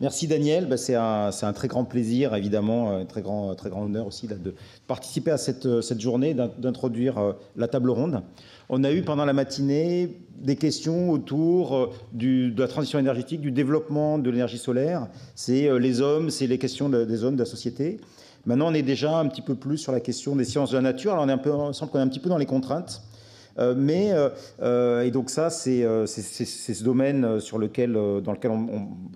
Merci Daniel. Ben, c'est un très grand plaisir, évidemment, un très grand honneur aussi là, de participer à cette journée, d'introduire la table ronde. On a eu pendant la matinée des questions autour de la transition énergétique, du développement de l'énergie solaire. C'est les hommes, c'est les questions des hommes, de la société. Maintenant, on est déjà un petit peu plus sur la question des sciences de la nature. Alors, il semble qu'on est un petit peu dans les contraintes. Et donc ça, c'est ce domaine dans lequel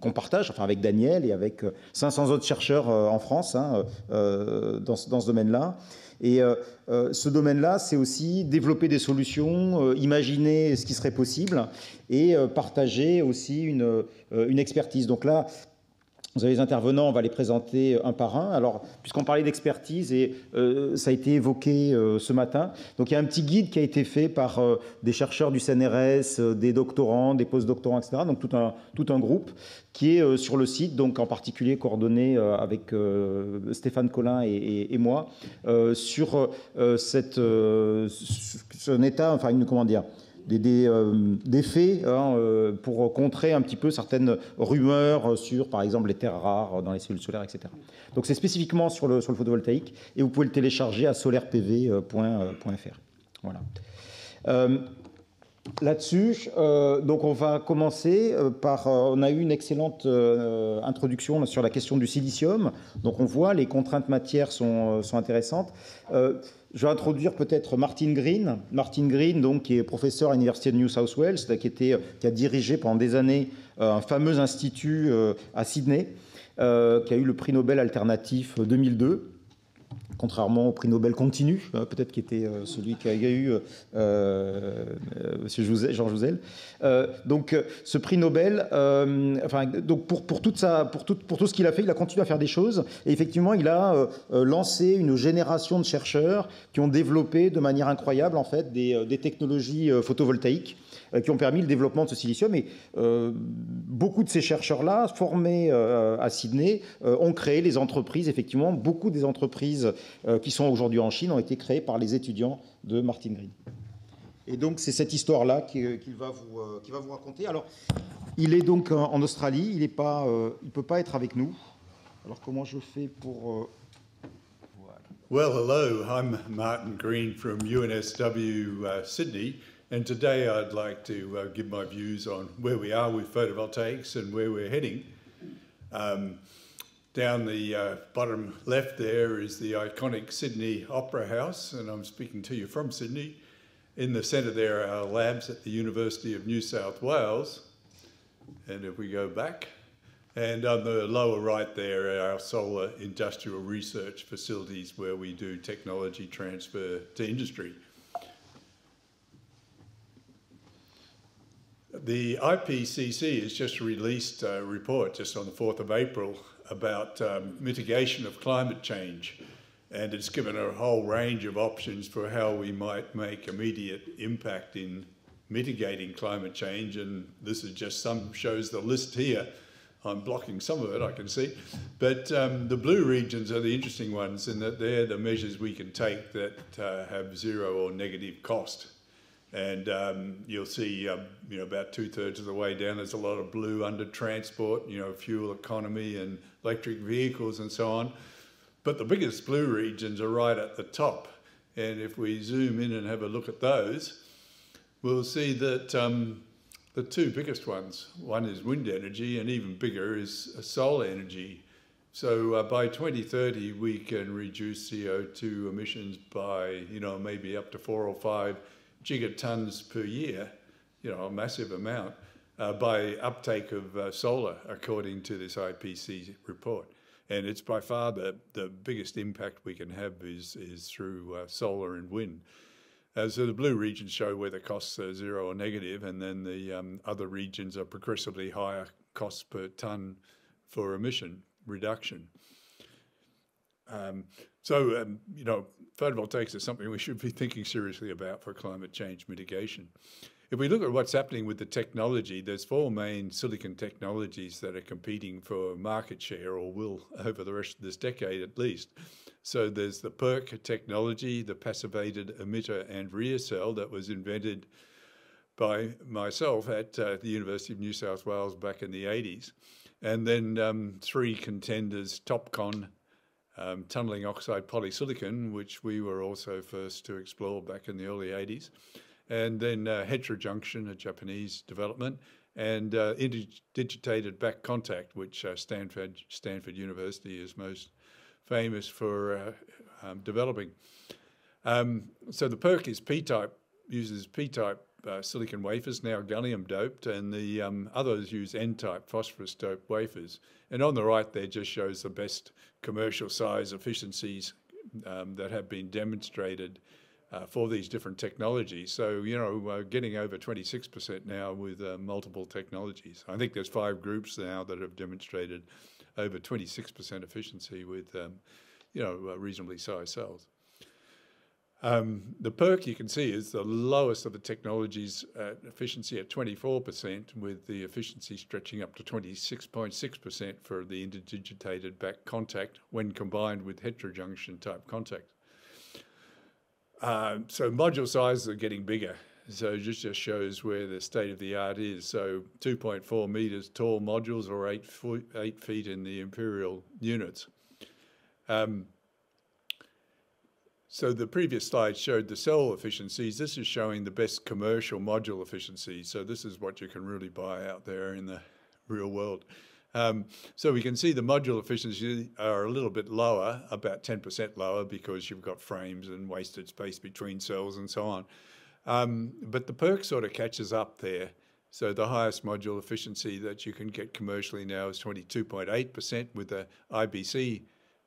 qu'on partage, enfin avec Daniel et avec 500 autres chercheurs en France hein, dans ce domaine-là. Et ce domaine-là, c'est aussi développer des solutions, imaginer ce qui serait possible et partager aussi une expertise. Donc là, vous avez les intervenants, on va les présenter un par un. Alors, puisqu'on parlait d'expertise, et ça a été évoqué ce matin, donc il y a un petit guide qui a été fait par des chercheurs du CNRS, des doctorants, des post-doctorants, etc. Donc tout un groupe qui est sur le site, donc en particulier coordonné avec Stéphane Collin et moi, sur ce état, enfin, comment dire, des faits hein, pour contrer un petit peu certaines rumeurs sur, par exemple, les terres rares dans les cellules solaires, etc. Donc c'est spécifiquement sur le photovoltaïque et vous pouvez le télécharger à solarepv.fr. Voilà. Là-dessus, donc on va commencer par... on a eu une excellente introduction sur la question du silicium. Donc on voit les contraintes matières sont intéressantes. Je vais introduire peut-être Martin Green. Martin Green, donc, qui est professeur à l'Université de New South Wales, qui a dirigé pendant des années un fameux institut à Sydney, qui a eu le prix Nobel alternatif 2002. Contrairement au prix Nobel continu, peut-être qui était celui qu'a eu Monsieur Georges Jouzel. Donc, ce prix Nobel, donc pour tout ce qu'il a fait, il a continué à faire des choses. Et effectivement, il a lancé une génération de chercheurs qui ont développé de manière incroyable, en fait, des technologies photovoltaïques qui ont permis le développement de ce silicium. Et beaucoup de ces chercheurs-là, formés à Sydney, ont créé les entreprises. Effectivement, beaucoup des entreprises qui sont aujourd'hui en Chine ont été créées par les étudiants de Martin Green. Et donc, c'est cette histoire-là qu'il va vous raconter. Alors, il est donc en Australie. Il ne peut pas être avec nous. Alors, comment je fais pour... Well, hello. I'm Martin Green from UNSW Sydney. And today I'd like to give my views on where we are with photovoltaics and where we're heading. Down the bottom left there is the iconic Sydney Opera House, and I'm speaking to you from Sydney. In the centre there are our labs at the University of New South Wales. And if we go back, and on the lower right there are our solar industrial research facilities where we do technology transfer to industry. The IPCC has just released a report just on the 4th of April about mitigation of climate change, and it's given a whole range of options for how we might make immediate impact in mitigating climate change, and this is just shows the list here. I'm blocking some of it, I can see, but the blue regions are the interesting ones in that they're the measures we can take that have zero or negative cost. And you'll see, about 2/3 of the way down, there's a lot of blue under transport, fuel economy and electric vehicles and so on. But the biggest blue regions are right at the top. And if we zoom in and have a look at those, we'll see that the two biggest ones, one is wind energy and even bigger is solar energy. So by 2030, we can reduce CO2 emissions by, maybe up to 4 or 5 gigatons per year, a massive amount, by uptake of solar, according to this IPCC report. And it's by far the biggest impact we can have is through solar and wind. So the blue regions show where the costs are zero or negative, and then the other regions are progressively higher costs per tonne for emission reduction. Photovoltaics is something we should be thinking seriously about for climate change mitigation. If we look at what's happening with the technology, there's 4 main silicon technologies that are competing for market share, or will over the rest of this decade at least. So there's the PERC technology, the passivated emitter and rear cell that was invented by myself at the University of New South Wales back in the 80s. And then 3 contenders, TOPCon, tunneling oxide polysilicon, which we were also first to explore back in the early 80s. And then heterojunction, a Japanese development, and interdigitated back contact, which Stanford University is most famous for developing. So the PERC is P-type, uses P-type silicon wafers, now gallium doped, and the others use N-type phosphorus doped wafers. And on the right there just shows the best commercial size efficiencies that have been demonstrated for these different technologies. So, you know, getting over 26% now with multiple technologies. I think there's 5 groups now that have demonstrated over 26% efficiency with, you know, reasonably sized cells. The PERC, you can see, is the lowest of the technologies efficiency at 24%, with the efficiency stretching up to 26.6% for the interdigitated back contact when combined with heterojunction type contact. So module sizes are getting bigger. So it just shows where the state of the art is. So 2.4 meters tall modules, or 8 feet in the imperial units. So the previous slide showed the cell efficiencies. This is showing the best commercial module efficiency. So this is what you can really buy out there in the real world. So we can see the module efficiencies are a little bit lower, about 10% lower, because you've got frames and wasted space between cells and so on. But the PERC sort of catches up there. So the highest module efficiency that you can get commercially now is 22.8% with the IBC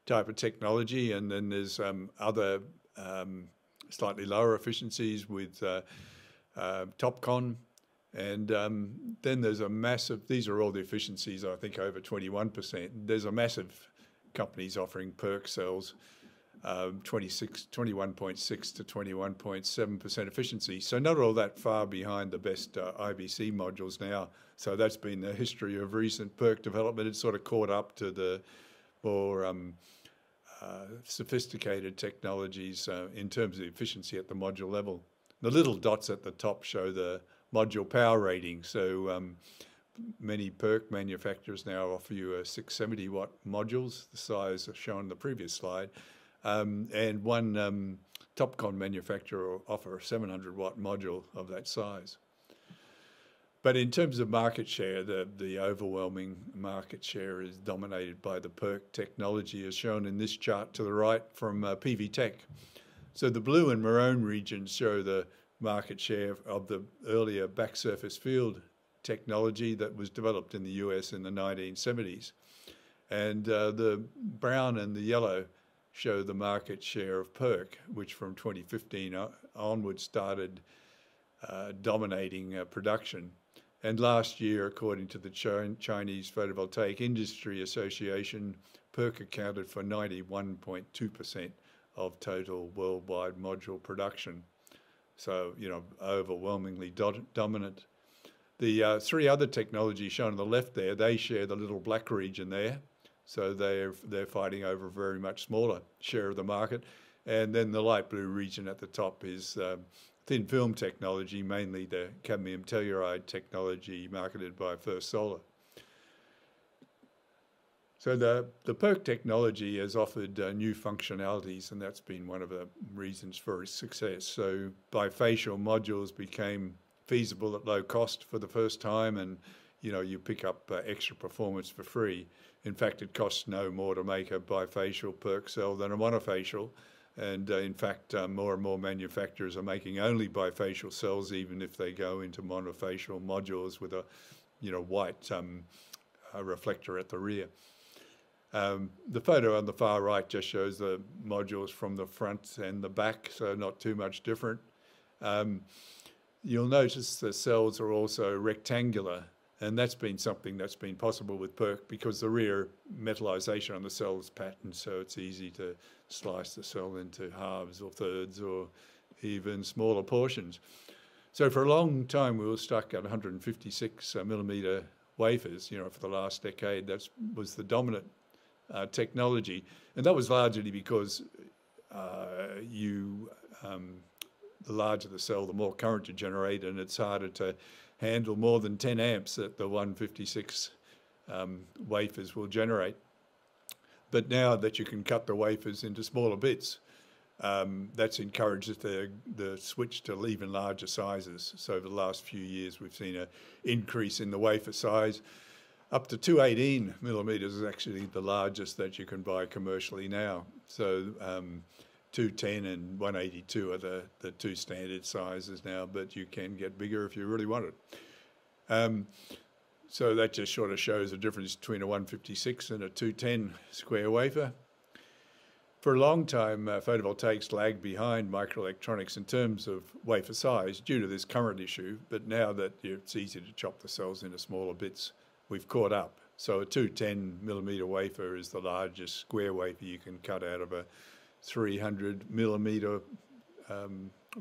type of technology, and then there's other slightly lower efficiencies with TOPCon, and then there's a massive, these are all the efficiencies, I think over 21%. There's a massive companies offering PERC cells, 21.6 to 21.7% efficiency. So not all that far behind the best IBC modules now. So that's been the history of recent PERC development. It's sort of caught up to the more sophisticated technologies in terms of efficiency at the module level. The little dots at the top show the module power rating. So many PERC manufacturers now offer you a 670 watt modules, the size shown in the previous slide, and one TOPCon manufacturer will offer a 700 watt module of that size. But in terms of market share, the overwhelming market share is dominated by the PERC technology, as shown in this chart to the right from PV Tech. So the blue and maroon regions show the market share of the earlier back surface field technology that was developed in the US in the 1970s. And the brown and the yellow show the market share of PERC, which from 2015 onwards started dominating production. And last year, according to the Chinese Photovoltaic Industry Association, PERC accounted for 91.2% of total worldwide module production. So, you know, overwhelmingly dominant. The 3 other technologies shown on the left there, they share the little black region there. So they're fighting over a very much smaller share of the market. And then the light blue region at the top is thin film technology, mainly the cadmium telluride technology marketed by First Solar. So the PERC technology has offered new functionalities, and that's been one of the reasons for its success. So bifacial modules became feasible at low cost for the first time, and you know, you pick up extra performance for free. In fact, it costs no more to make a bifacial PERC cell than a monofacial. And in fact, more and more manufacturers are making only bifacial cells, even if they go into monofacial modules with a, you know, white reflector at the rear. The photo on the far right just shows the modules from the front and the back, so not too much different. You'll notice the cells are also rectangular, and that's been something that's been possible with PERC because the rear metallization on the cell is patterned, so it's easy to slice the cell into halves or thirds or even smaller portions. So for a long time we were stuck at 156 millimeter wafers, you know, for the last decade. That was the dominant technology, and that was largely because the larger the cell, the more current you generate, and it's harder to handle more than 10 amps at the 156 wafers will generate. But now that you can cut the wafers into smaller bits, that's encouraged the switch to even larger sizes. So over the last few years, we've seen an increase in the wafer size. Up to 218 millimeters is actually the largest that you can buy commercially now. So 210 and 182 are the two standard sizes now, but you can get bigger if you really want it. So that just sort of shows the difference between a 156 and a 210 square wafer. For a long time, photovoltaics lagged behind microelectronics in terms of wafer size due to this current issue, but now that it's easy to chop the cells into smaller bits, we've caught up. So a 210 millimeter wafer is the largest square wafer you can cut out of a 300 millimeter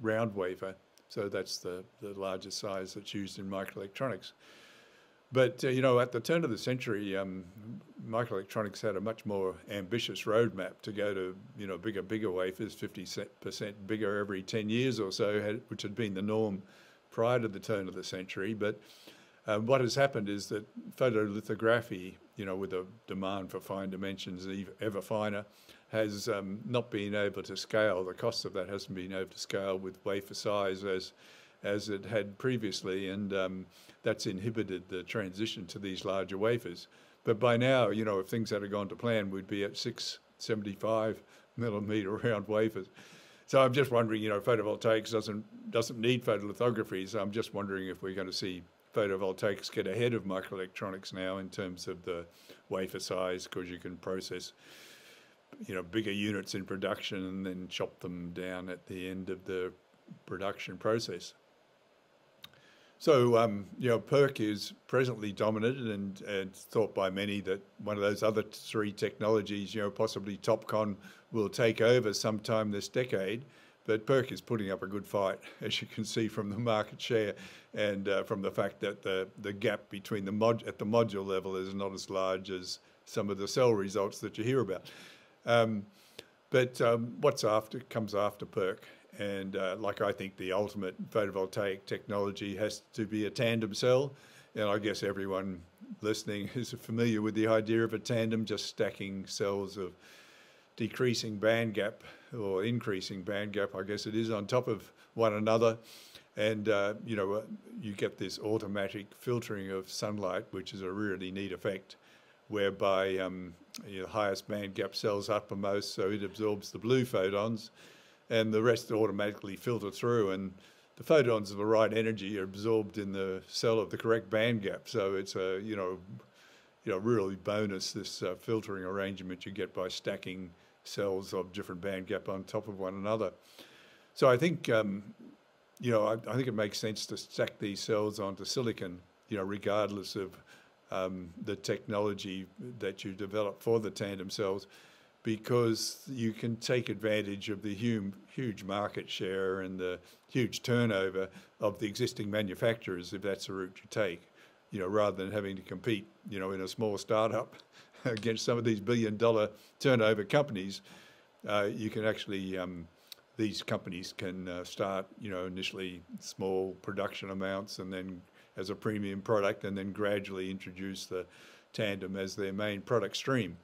round wafer. So that's the largest size that's used in microelectronics. But, you know, at the turn of the century, microelectronics had a much more ambitious roadmap to go to, you know, bigger wafers, 50% bigger every 10 years or so, which had been the norm prior to the turn of the century. But what has happened is that photolithography, you know, with a demand for fine dimensions ever finer, has not been able to scale. The cost of that hasn't been able to scale with wafer size as it had previously, and that's inhibited the transition to these larger wafers. But by now, you know, if things had gone to plan, we'd be at 675 millimeter round wafers. So I'm just wondering, you know, photovoltaics doesn't need photolithography, so I'm just wondering if we're going to see photovoltaics get ahead of microelectronics now in terms of the wafer size, because you can process, you know, bigger units in production and then chop them down at the end of the production process. So, you know, PERC is presently dominant and thought by many that one of those other three technologies, you know, possibly TOPCon, will take over sometime this decade. But PERC is putting up a good fight, as you can see from the market share and from the fact that the gap between at the module level is not as large as some of the cell results that you hear about. But what's comes after PERC. And like I think the ultimate photovoltaic technology has to be a tandem cell. And I guess everyone listening is familiar with the idea of a tandem, just stacking cells of decreasing band gap or increasing band gap, I guess it is, on top of one another. And, you know, you get this automatic filtering of sunlight, which is a really neat effect, whereby you know, the highest band gap cell's uppermost, so it absorbs the blue photons, and the rest automatically filter through, and the photons of the right energy are absorbed in the cell of the correct band gap. So it's a, you know, really bonus, this filtering arrangement you get by stacking cells of different band gap on top of one another. So I think, you know, I think it makes sense to stack these cells onto silicon, you know, regardless of the technology that you develop for the tandem cells, because you can take advantage of the huge market share and the huge turnover of the existing manufacturers if that's the route you take, you know, rather than having to compete, you know, in a small startup against some of these billion-dollar turnover companies. You can actually, these companies can start, you know, initially small production amounts and then as a premium product, and then gradually introduce the tandem as their main product stream.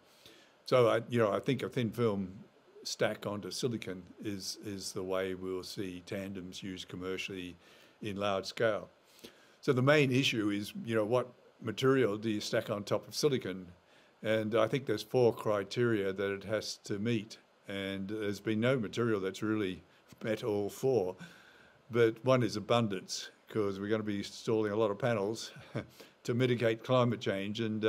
So, you know, I think a thin film stack onto silicon is the way we'll see tandems used commercially in large scale. So the main issue is, you know, what material do you stack on top of silicon? And I think there's 4 criteria that it has to meet. And there's been no material that's really met all 4. But one is abundance, because we're going to be installing a lot of panels to mitigate climate change, and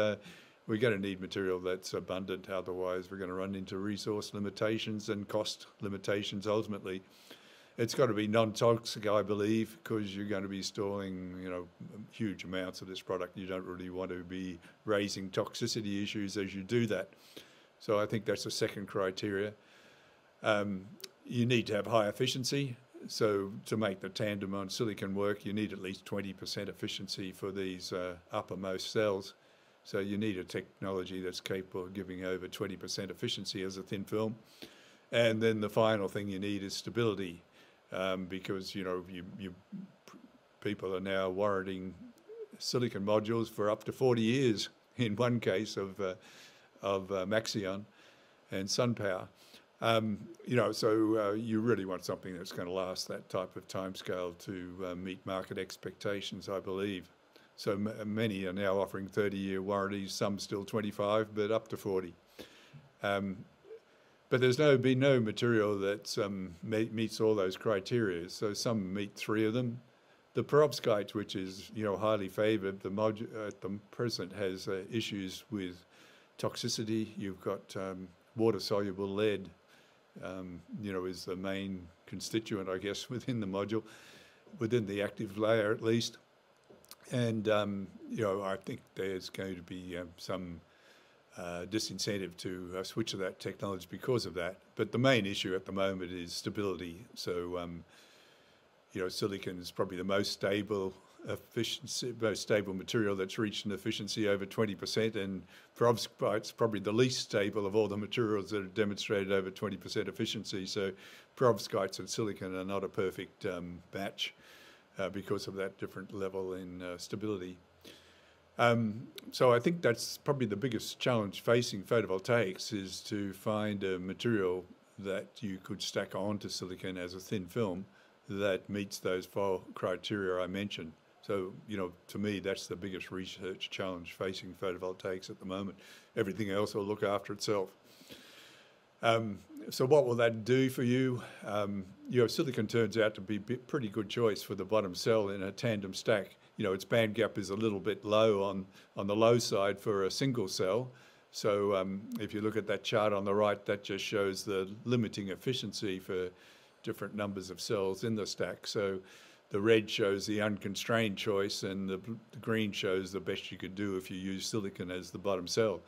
we're going to need material that's abundant, otherwise we're going to run into resource limitations and cost limitations ultimately. It's got to be non-toxic, I believe, because you're going to be storing, you know, huge amounts of this product. You don't really want to be raising toxicity issues as you do that. So I think that's the second criteria. You need to have high efficiency. So to make the tandem on silicon work, you need at least 20% efficiency for these uppermost cells. So you need a technology that's capable of giving over 20% efficiency as a thin film. And then the final thing you need is stability, because, you know, people are now warranting silicon modules for up to 40 years in one case of Maxeon and SunPower. So you really want something that's going to last that type of timescale to meet market expectations, I believe. So many are now offering 30-year warranties, some still 25, but up to 40. But there's been no material that meets all those criteria. So some meet 3 of them. The perovskite, which is highly favoured, at the present has issues with toxicity. You've got water-soluble lead, is the main constituent, I guess, within the module, within the active layer at least. And I think there's going to be some disincentive to switch to that technology because of that. But the main issue at the moment is stability. So, silicon is probably the most stable material that's reached an efficiency over 20%, and perovskite's probably the least stable of all the materials that have demonstrated over 20% efficiency. So, perovskites and silicon are not a perfect match because of that different level in stability. So I think that's probably the biggest challenge facing photovoltaics, is to find a material that you could stack onto silicon as a thin film that meets those 4 criteria I mentioned. So, to me, that's the biggest research challenge facing photovoltaics at the moment. Everything else will look after itself. So what will that do for you? Silicon turns out to be a pretty good choice for the bottom cell in a tandem stack. Its band gap is a little bit low on the low side for a single cell. So if you look at that chart on the right, that just shows the limiting efficiency for different numbers of cells in the stack. So the red shows the unconstrained choice, and the green shows the best you could do if you use silicon as the bottom cell.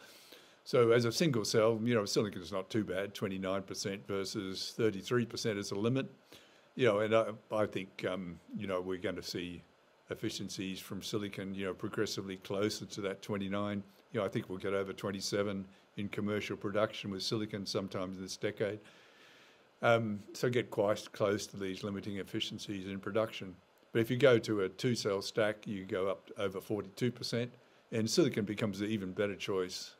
So as a single cell, silicon is not too bad, 29% versus 33% is a limit. And I think, we're going to see efficiencies from silicon, progressively closer to that 29. I think we'll get over 27 in commercial production with silicon sometime this decade. So get quite close to these limiting efficiencies in production. But if you go to a 2-cell stack, you go up to over 42%, and silicon becomes an even better choice.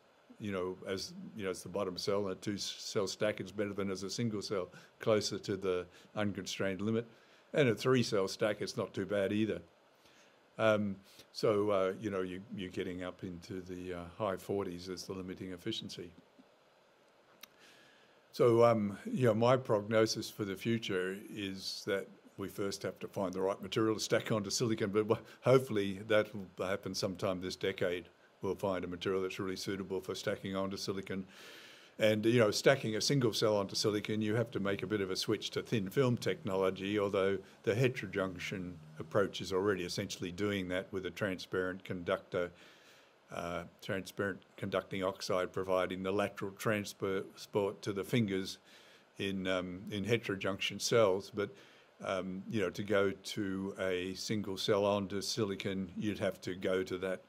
As the bottom cell, a 2-cell stack is better than as a single cell, closer to the unconstrained limit. And a 3-cell stack, it's not too bad either. You're getting up into the high 40s as the limiting efficiency. So, my prognosis for the future is that we first have to find the right material to stack onto silicon, but hopefully that will happen sometime this decade. We'll find a material that's really suitable for stacking onto silicon. And, stacking a single cell onto silicon, you have to make a bit of a switch to thin film technology, although the heterojunction approach is already essentially doing that with a transparent conductor, transparent conducting oxide providing the lateral transport to the fingers in heterojunction cells. But, to go to a single cell onto silicon, you'd have to go to that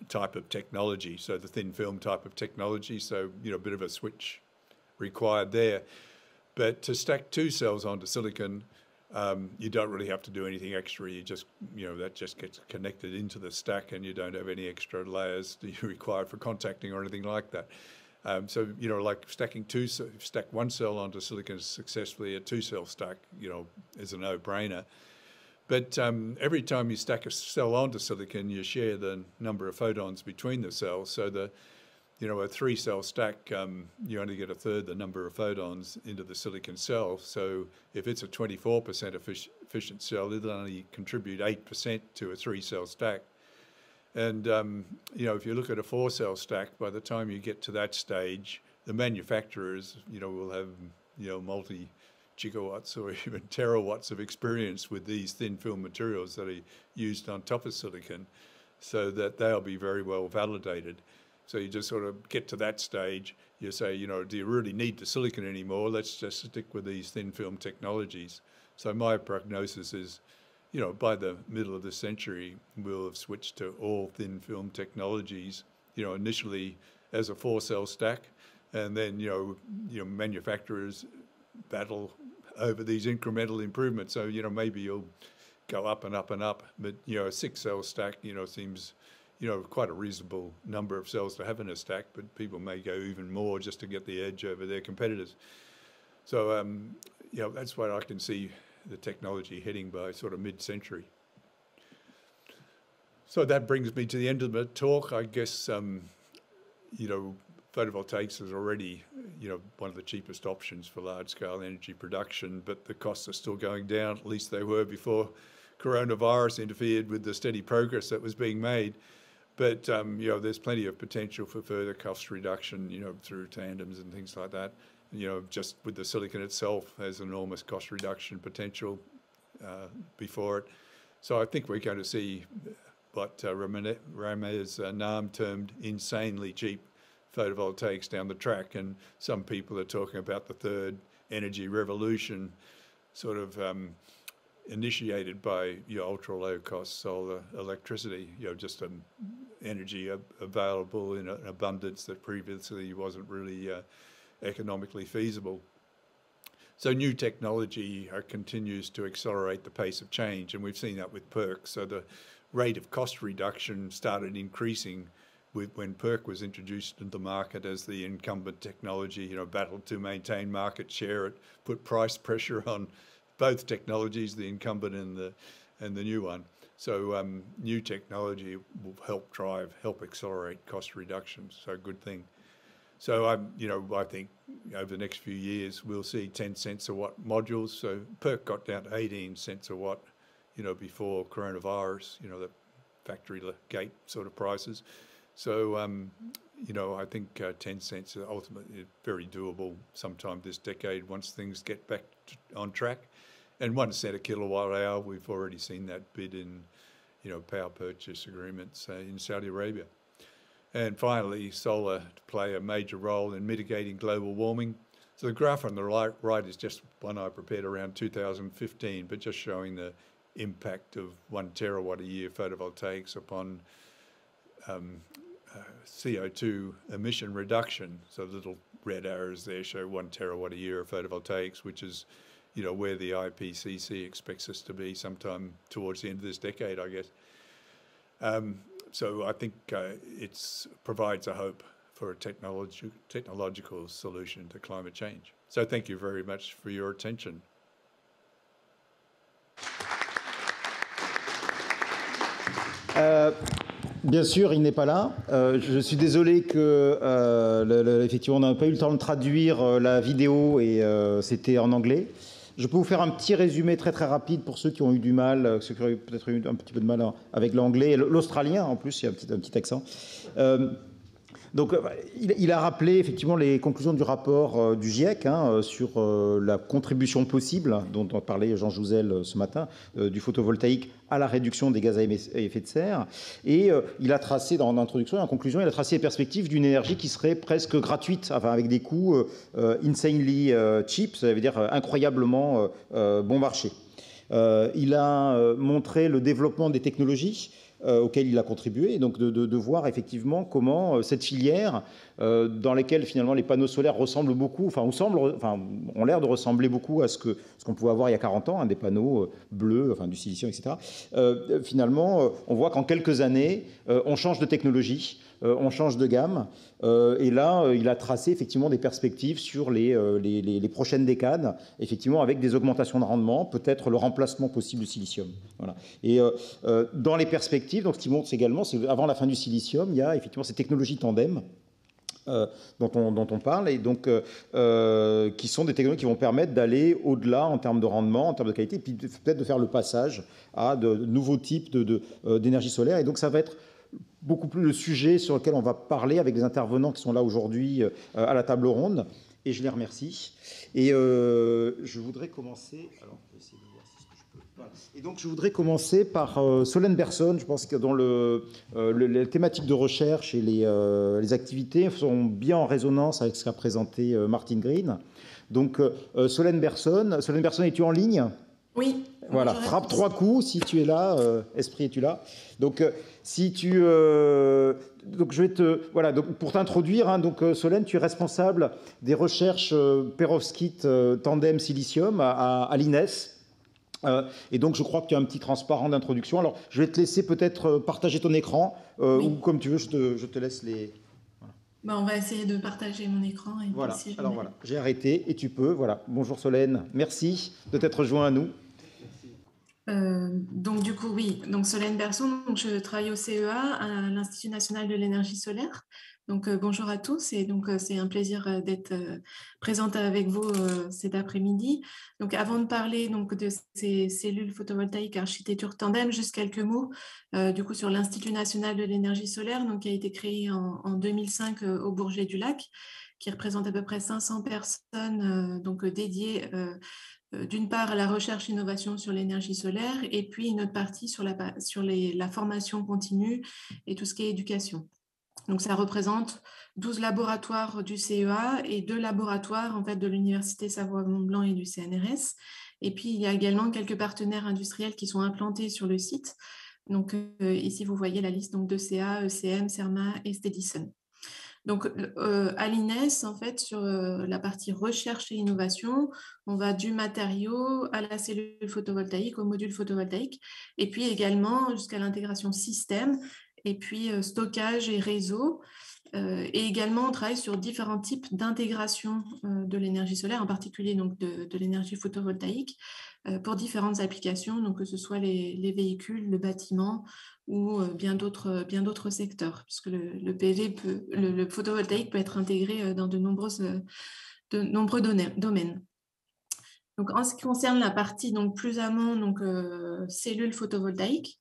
type of technology, so the thin film type of technology, so a bit of a switch required there. But to stack 2 cells onto silicon, you don't really have to do anything extra. You just, that just gets connected into the stack, and you don't have any extra layers that you require for contacting or anything like that. So, like stack 1 cell onto silicon successfully, a 2-cell stack, is a no-brainer. But every time you stack a cell onto silicon, you share the number of photons between the cells. So a 3-cell stack, you only get 1/3 the number of photons into the silicon cell. So if it's a 24% efficient cell, it'll only contribute 8% to a 3-cell stack. And, if you look at a 4-cell stack, by the time you get to that stage, the manufacturers, will have, multi-gigawatts or even terawatts of experience with these thin film materials that are used on top of silicon, so that they'll be very well validated. So you just sort of get to that stage, you say, do you really need the silicon anymore? Let's just stick with these thin film technologies. So my prognosis is, by the middle of the century, we'll have switched to all thin film technologies, initially as a 4-cell stack, and then, manufacturers battle over these incremental improvements. So, maybe you'll go up and up and up, but, a 6-cell stack, seems, quite a reasonable number of cells to have in a stack, but people may go even more just to get the edge over their competitors. So, that's where I can see the technology heading by sort of mid-century. So that brings me to the end of the talk. I guess, photovoltaics is already, one of the cheapest options for large-scale energy production, but the costs are still going down. At least they were before coronavirus interfered with the steady progress that was being made. But, there's plenty of potential for further cost reduction, through tandems and things like that. Just with the silicon itself has enormous cost reduction potential before it. So I think we're going to see what Ramez Nam termed insanely cheap photovoltaics down the track, and some people are talking about the third energy revolution, sort of initiated by ultra low cost solar electricity, just energy available in an abundance that previously wasn't really economically feasible. So new technology continues to accelerate the pace of change, and we've seen that with PERC. So the rate of cost reduction started increasing when PERC was introduced into the market as the incumbent technology, battled to maintain market share. It put price pressure on both technologies, the incumbent and the new one. So new technology will help accelerate cost reductions. So good thing. So I think over the next few years we'll see 10 cents a watt modules. So PERC got down to 18 cents a watt, before coronavirus, the factory gate sort of prices. So, I think 10 cents is ultimately very doable sometime this decade once things get back on track. And 1 cent a kilowatt hour, we've already seen that bid in, power purchase agreements in Saudi Arabia. And finally, solar to play a major role in mitigating global warming. So the graph on the right is just one I prepared around 2015, but just showing the impact of 1 terawatt a year photovoltaics upon CO2 emission reduction. So the little red arrows there show 1 terawatt a year of photovoltaics, which is, where the IPCC expects us to be sometime towards the end of this decade, I guess. So I think it provides a hope for a technological solution to climate change. So thank you very much for your attention. Bien sûr, il n'est pas là. Je suis désolé que, effectivement, on n'a pas eu le temps de traduire la vidéo et c'était en anglais. Je peux vous faire un petit résumé très très rapide pour ceux qui ont eu du mal, ceux qui ont peut-être eu un petit peu de mal avec l'anglais, l'australien en plus, il y a un petit accent. Donc, il a rappelé effectivement les conclusions du rapport du GIEC sur la contribution possible, dont on parlait Jean Jouzel ce matin, du photovoltaïque à la réduction des gaz à effet de serre. Et il a tracé, dans l'introduction et en conclusion, il a tracé les perspectives d'une énergie qui serait presque gratuite, enfin avec des coûts insanely cheap, ça veut dire incroyablement bon marché. Il a montré le développement des technologies auquel il a contribué, et donc de voir effectivement comment cette filière, dans laquelle finalement les panneaux solaires ressemblent beaucoup, ont l'air de ressembler beaucoup à ce qu'on pouvait avoir il y a 40 ans, des panneaux bleus, du silicium, etc. Finalement, on voit qu'en quelques années, on change de technologie, on change de gamme, et là, il a tracé effectivement des perspectives sur les prochaines décades, effectivement avec des augmentations de rendement, peut-être le remplacement possible du silicium. Voilà. Et dans les perspectives, donc, ce qui montre également, c'est qu'avant la fin du silicium, il y a effectivement ces technologies tandem dont on parle, et donc qui sont des technologies qui vont permettre d'aller au-delà en termes de rendement, en termes de qualité, et puis peut-être de faire le passage à de nouveaux types d'énergie solaire. Et donc ça va être beaucoup plus le sujet sur lequel on va parler avec les intervenants qui sont là aujourd'hui à la table ronde, et je les remercie. Et je voudrais commencer... Alors, je vais essayer de voir si je peux... Voilà. Et donc, je voudrais commencer par Solène Berson. Je pense que dans les thématiques de recherche et les activités sont bien en résonance avec ce qu'a présenté Martin Green. Donc, Solène Berson, es-tu en ligne ? Oui. Voilà, frappe 3 coups si tu es là, Esprit, es-tu là ? Donc, donc je vais voilà, donc pour t'introduire, donc Solène, tu es responsable des recherches perovskite tandem silicium à l'INES, Et donc, je crois que tu as un petit transparent d'introduction. Alors, je vais te laisser peut-être partager ton écran, Oui. ou comme tu veux, je te laisse les... Bah, on va essayer de partager mon écran. Et Voilà, puis, si alors voilà, j'ai arrêté et tu peux, voilà. Bonjour Solène, merci de t'être joint à nous. Donc du coup, oui, donc Solène Berson, donc je travaille au CEA, à l'Institut national de l'énergie solaire. Donc bonjour à tous, et donc c'est un plaisir d'être présente avec vous cet après-midi. Donc avant de parler donc de ces cellules photovoltaïques architecture tandem, juste quelques mots du coup sur l'Institut national de l'énergie solaire, donc qui a été créé en 2005 au Bourget du Lac, qui représente à peu près 500 personnes donc dédiées d'une part à la recherche et innovation sur l'énergie solaire, et puis une autre partie sur la formation continue et tout ce qui est éducation. Donc ça représente 12 laboratoires du CEA et 2 laboratoires en fait, de l'Université Savoie-Mont-Blanc et du CNRS. Et puis il y a également quelques partenaires industriels qui sont implantés sur le site. Donc ici vous voyez la liste donc, de CA, ECM, CERMA et Stedison. Donc, à l'INES, en fait, sur la partie recherche et innovation, on va du matériau à la cellule photovoltaïque, au module photovoltaïque, et puis également jusqu'à l'intégration système, et puis stockage et réseau. Et également, on travaille sur différents types d'intégration de l'énergie solaire, en particulier donc de l'énergie photovoltaïque, pour différentes applications, donc que ce soit les véhicules, le bâtiment ou bien d'autres secteurs, puisque le PV le photovoltaïque peut être intégré dans de nombreux domaines. Donc, en ce qui concerne la partie donc, plus amont, donc cellules photovoltaïques,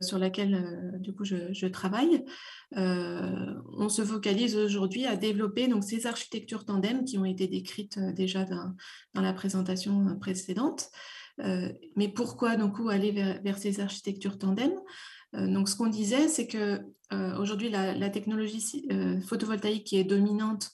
sur laquelle du coup je travaille, on se focalise aujourd'hui à développer donc, ces architectures tandem qui ont été décrites déjà dans la présentation précédente. Mais pourquoi donc, aller vers ces architectures tandem? Donc, ce qu'on disait, c'est que aujourd'hui, la technologie photovoltaïque qui est dominante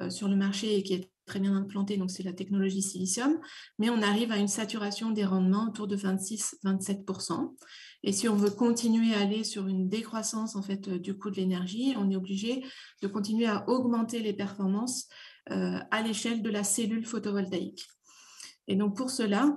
sur le marché et qui est très bien implantée, donc c'est la technologie silicium, mais on arrive à une saturation des rendements autour de 26-27%. Et si on veut continuer à aller sur une décroissance en fait du coût de l'énergie, on est obligé de continuer à augmenter les performances à l'échelle de la cellule photovoltaïque. Et donc pour cela,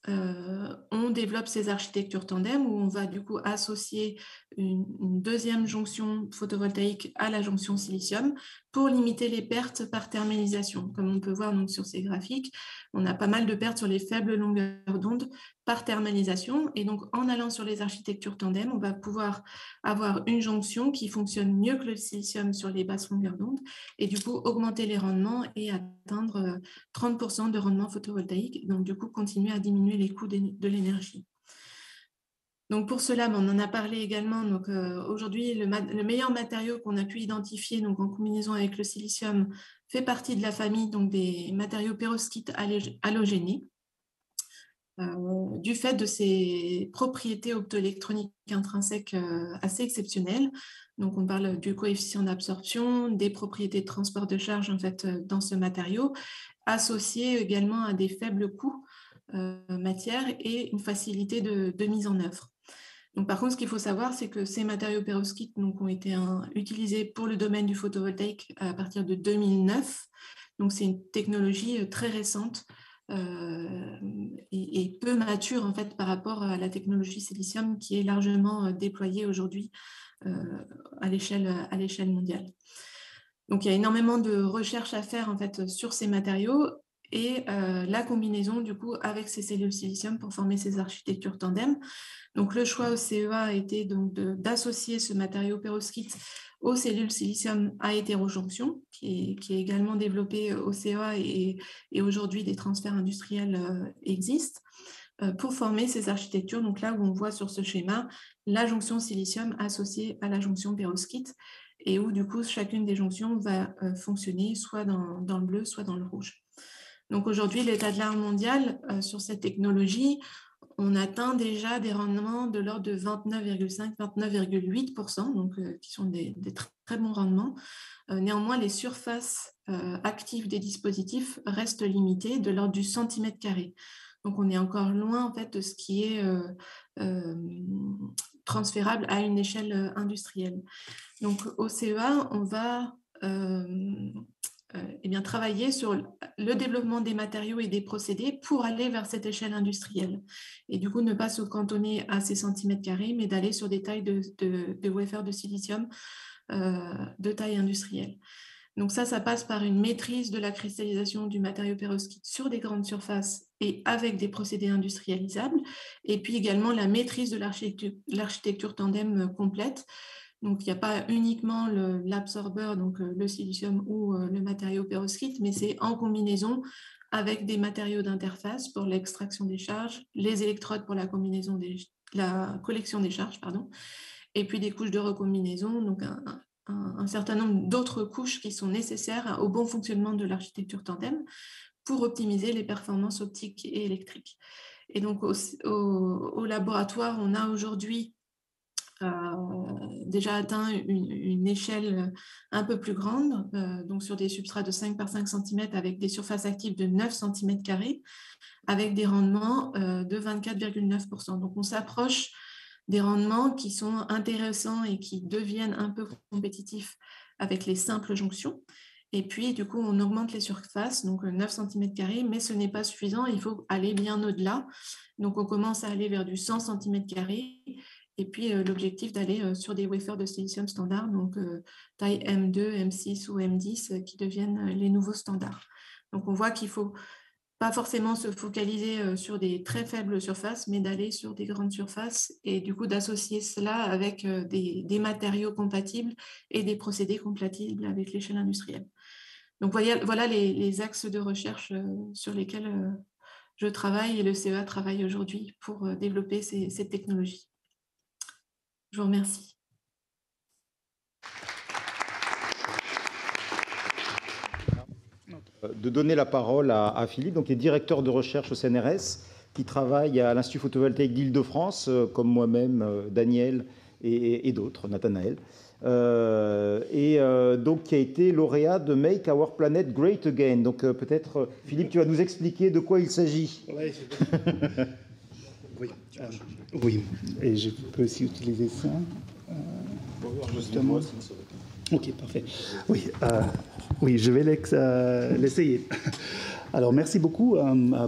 on développe ces architectures tandem où on va du coup associer une deuxième jonction photovoltaïque à la jonction silicium pour limiter les pertes par thermalisation. Comme on peut voir donc, sur ces graphiques, on a pas mal de pertes sur les faibles longueurs d'onde par thermalisation. Et donc, en allant sur les architectures tandem, on va pouvoir avoir une jonction qui fonctionne mieux que le silicium sur les basses longueurs d'onde et du coup augmenter les rendements et atteindre 30% de rendement photovoltaïque. Donc, du coup, continuer à diminuer les coûts de l'énergie. Donc pour cela, on en a parlé également. Donc aujourd'hui, le meilleur matériau qu'on a pu identifier, donc en combinaison avec le silicium, fait partie de la famille donc des matériaux pérovskites halogénés. Du fait de ses propriétés optoélectroniques intrinsèques assez exceptionnelles. Donc, on parle du coefficient d'absorption, des propriétés de transport de charge en fait, dans ce matériau, associé également à des faibles coûts matière et une facilité de mise en œuvre. Donc, par contre, ce qu'il faut savoir, c'est que ces matériaux pérovskites ont été utilisés pour le domaine du photovoltaïque à partir de 2009. Donc, c'est une technologie très récente et peu mature en fait par rapport à la technologie silicium qui est largement déployée aujourd'hui à l'échelle mondiale. Donc, il y a énormément de recherches à faire en fait sur ces matériaux et la combinaison du coup avec ces cellules silicium pour former ces architectures tandem. Donc, le choix au CEA a été donc d'associer ce matériau pérovskite aux cellules silicium à hétérojonction, qui est également développé au CEA et aujourd'hui des transferts industriels existent, pour former ces architectures. Donc là où on voit sur ce schéma la jonction silicium associée à la jonction pérovskite et où du coup chacune des jonctions va fonctionner soit dans le bleu, soit dans le rouge. Donc aujourd'hui, l'état de l'art mondial sur cette technologie, on atteint déjà des rendements de l'ordre de 29,5-29,8%, donc qui sont des très bons rendements. Néanmoins, les surfaces actives des dispositifs restent limitées de l'ordre du centimètre carré. Donc, on est encore loin en fait de ce qui est transférable à une échelle industrielle. Donc, au CEA, on va eh bien, travailler sur le développement des matériaux et des procédés pour aller vers cette échelle industrielle. Et du coup, ne pas se cantonner à ces centimètres carrés, mais d'aller sur des tailles de wafer de silicium de taille industrielle. Donc ça passe par une maîtrise de la cristallisation du matériau perovskite sur des grandes surfaces et avec des procédés industrialisables, et puis également la maîtrise de l'architecture tandem complète. Donc, il n'y a pas uniquement l'absorbeur, donc le silicium ou le matériau perovskite, mais c'est en combinaison avec des matériaux d'interface pour l'extraction des charges, les électrodes pour la collection des charges, pardon, et puis des couches de recombinaison, donc un certain nombre d'autres couches qui sont nécessaires au bon fonctionnement de l'architecture tandem pour optimiser les performances optiques et électriques. Et donc, au laboratoire, on a aujourd'hui déjà atteint une échelle un peu plus grande, donc sur des substrats de 5 par 5 cm avec des surfaces actives de 9 cm², avec des rendements de 24,9%. Donc on s'approche des rendements qui sont intéressants et qui deviennent un peu compétitifs avec les simples jonctions. Et puis, du coup, on augmente les surfaces, donc 9 cm², mais ce n'est pas suffisant, il faut aller bien au-delà. Donc, on commence à aller vers du 100 cm², et puis l'objectif d'aller sur des wafers de silicium standard, donc taille M2, M6 ou M10, qui deviennent les nouveaux standards. Donc, on voit qu'il ne faut pas forcément se focaliser sur des très faibles surfaces, mais d'aller sur des grandes surfaces et du coup d'associer cela avec des matériaux compatibles et des procédés compatibles avec l'échelle industrielle. Donc voilà les axes de recherche sur lesquels je travaille et le CEA travaille aujourd'hui pour développer ces technologies. Je vous remercie. De donner la parole à Philippe, donc, qui est directeur de recherche au CNRS, qui travaille à l'Institut photovoltaïque d'Île-de-France, comme moi-même, Daniel et d'autres, Nathanaël, donc qui a été lauréat de Make Our Planet Great Again. Donc peut-être, Philippe, tu vas nous expliquer de quoi il s'agit. Oui, et je peux aussi utiliser ça. Justement. Ok, parfait. Oui, je vais l'essayer. Alors, merci beaucoup.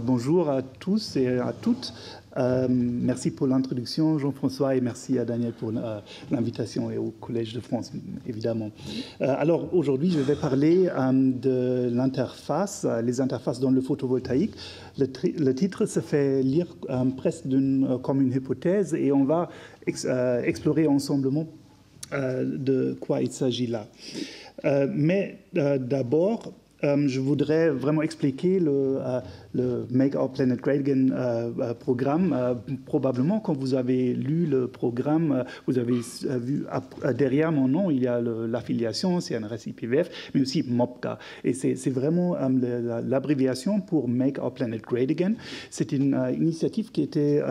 Bonjour à tous et à toutes. Merci pour l'introduction, Jean-François, et merci à Daniel pour l'invitation et au Collège de France, évidemment. Alors, aujourd'hui, je vais parler de l'interface, les interfaces dans le photovoltaïque. Le titre se fait lire presque comme une hypothèse et on va explorer ensemble de quoi il s'agit là. Mais d'abord, je voudrais vraiment expliquer le Make Our Planet Great Again programme. Probablement, quand vous avez lu le programme, vous avez vu derrière mon nom, il y a l'affiliation, CNRS-IPVF, mais aussi MOPCA. Et c'est vraiment l'abréviation pour Make Our Planet Great Again. C'est une initiative qui était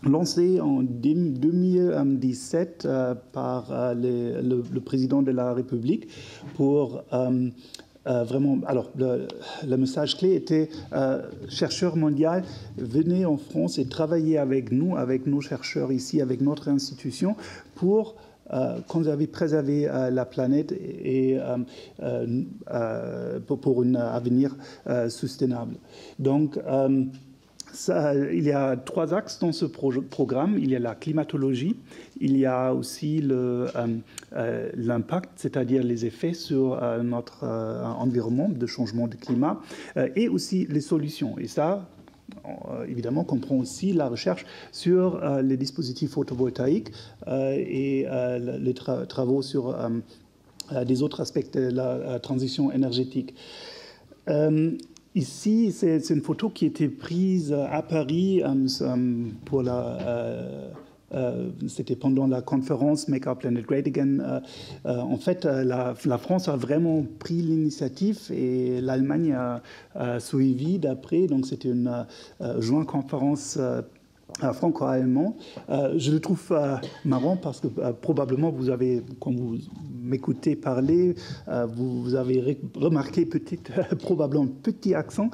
lancé en 2017 par le président de la République pour vraiment... Alors, le message clé était chercheurs mondiaux, venez en France et travaillez avec nous, avec nos chercheurs ici, avec notre institution, pour préserver la planète et pour un avenir soutenable. Donc, il y a 3 axes dans ce programme. Il y a la climatologie, il y a aussi l'impact, c'est-à-dire les effets sur notre environnement de changement de climat, et aussi les solutions. Et ça, évidemment, comprend aussi la recherche sur les dispositifs photovoltaïques et les travaux sur des autres aspects de la transition énergétique. Ici, c'est une photo qui a été prise à Paris pour c'était pendant la conférence Make Our Planet Great Again. En fait, la France a vraiment pris l'initiative et l'Allemagne a suivi d'après. Donc, c'était une jointe conférence franco-allemand. Je le trouve marrant parce que probablement vous avez, quand vous m'écoutez parler, vous avez remarqué probablement un petit accent.